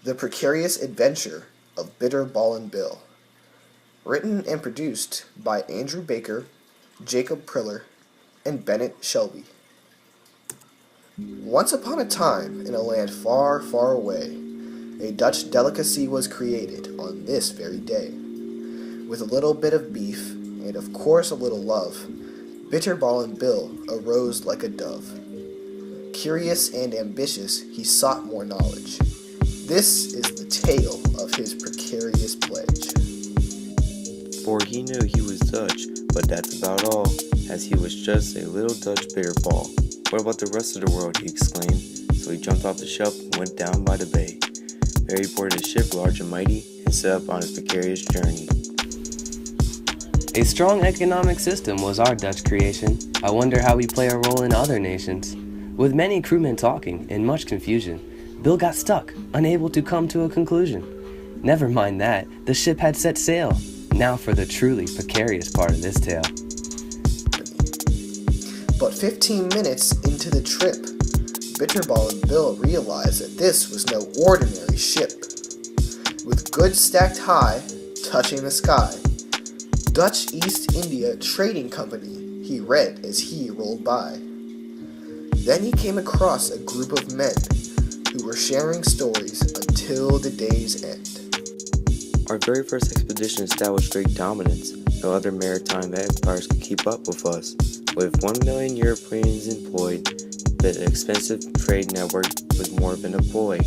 The Precarious Adventure of Bitter Ballin' Bill. Written and produced by Andrew Baker, Jacob Priller, and Bennett Shelby. Once upon a time, in a land far, far away, a Dutch delicacy was created on this very day. With a little bit of beef, and of course a little love, Bitter Ballin' Bill arose like a dove. Curious and ambitious, he sought more knowledge. This is the tale of his precarious pledge. For he knew he was Dutch, but that's about all, as he was just a little Dutch bitter ball. What about the rest of the world, he exclaimed. So he jumped off the shelf and went down by the bay. There he boarded a ship large and mighty and set up on his precarious journey. A strong economic system was our Dutch creation. I wonder how we play a role in other nations. With many crewmen talking and much confusion, Bill got stuck, unable to come to a conclusion. Never mind that, the ship had set sail. Now for the truly precarious part of this tale. But 15 minutes into the trip, Bitter Ballin' Bill realized that this was no ordinary ship. With goods stacked high, touching the sky, Dutch East India Trading Company, he read as he rolled by. Then he came across a group of men who were sharing stories until the day's end. Our very first expedition established great dominance. No other maritime empires could keep up with us. With 1 million Europeans employed, the expensive trade network was more than a ploy.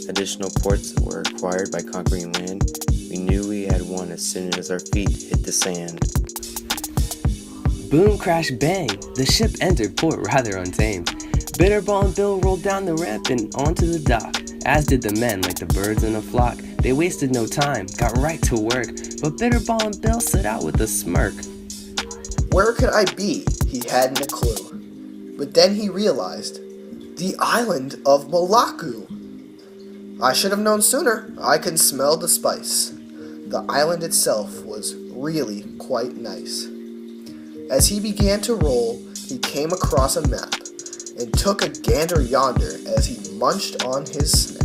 Additional ports were acquired by conquering land. We knew we had won as soon as our feet hit the sand. Boom, crash, bang! The ship entered port rather untamed. Bitter Ballin' Bill rolled down the ramp and onto the dock, as did the men like the birds in a flock. They wasted no time, got right to work, but Bitter Ballin' Bill set out with a smirk. Where could I be? He hadn't a clue. But then he realized, the island of Molucca. I should have known sooner. I can smell the spice. The island itself was really quite nice. As he began to roll, he came across a map and took a gander yonder as he munched on his snack.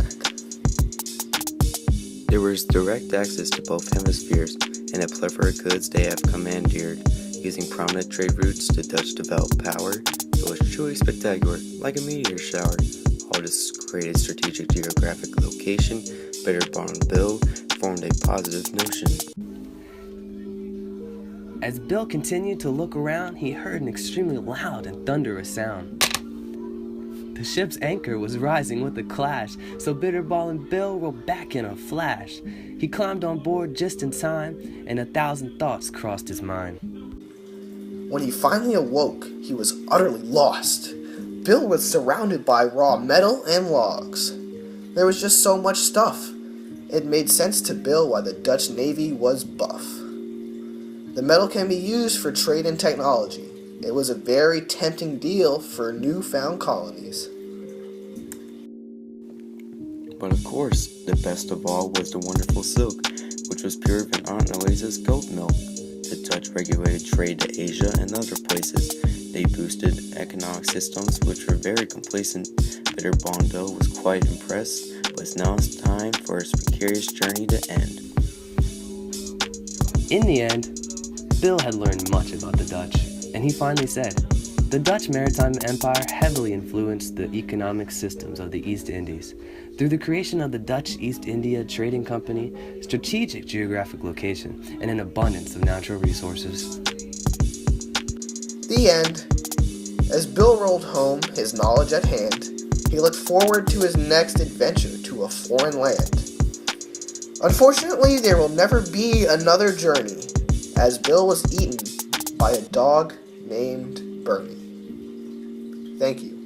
There was direct access to both hemispheres, and a plethora of goods they have commandeered. Using prominent trade routes to Dutch developed power, it was truly spectacular, like a meteor shower. All this created strategic geographic location, Bitter Ballin' Bill formed a positive notion. As Bill continued to look around, he heard an extremely loud and thunderous sound. The ship's anchor was rising with a clash, so Bitter Ballin' Bill rolled back in a flash. He climbed on board just in time, and 1,000 thoughts crossed his mind. When he finally awoke, he was utterly lost. Bill was surrounded by raw metal and logs. There was just so much stuff. It made sense to Bill why the Dutch Navy was buff. The metal can be used for trade and technology. It was a very tempting deal for newfound colonies. But of course, the best of all was the wonderful silk, which was pure from Aunt Eliza's goat milk. The Dutch regulated trade to Asia and other places. They boosted economic systems which were very complacent. Bitter Ballin' Bill was quite impressed, but now it's time for his precarious journey to end. In the end, Bill had learned much about the Dutch, and he finally said, the Dutch maritime empire heavily influenced the economic systems of the East Indies through the creation of the Dutch East India Trading Company, strategic geographic location, and an abundance of natural resources. The end. As Bill rolled home, his knowledge at hand, he looked forward to his next adventure to a foreign land. Unfortunately, there will never be another journey, as Bill was eaten by a dog named Bernie. Thank you.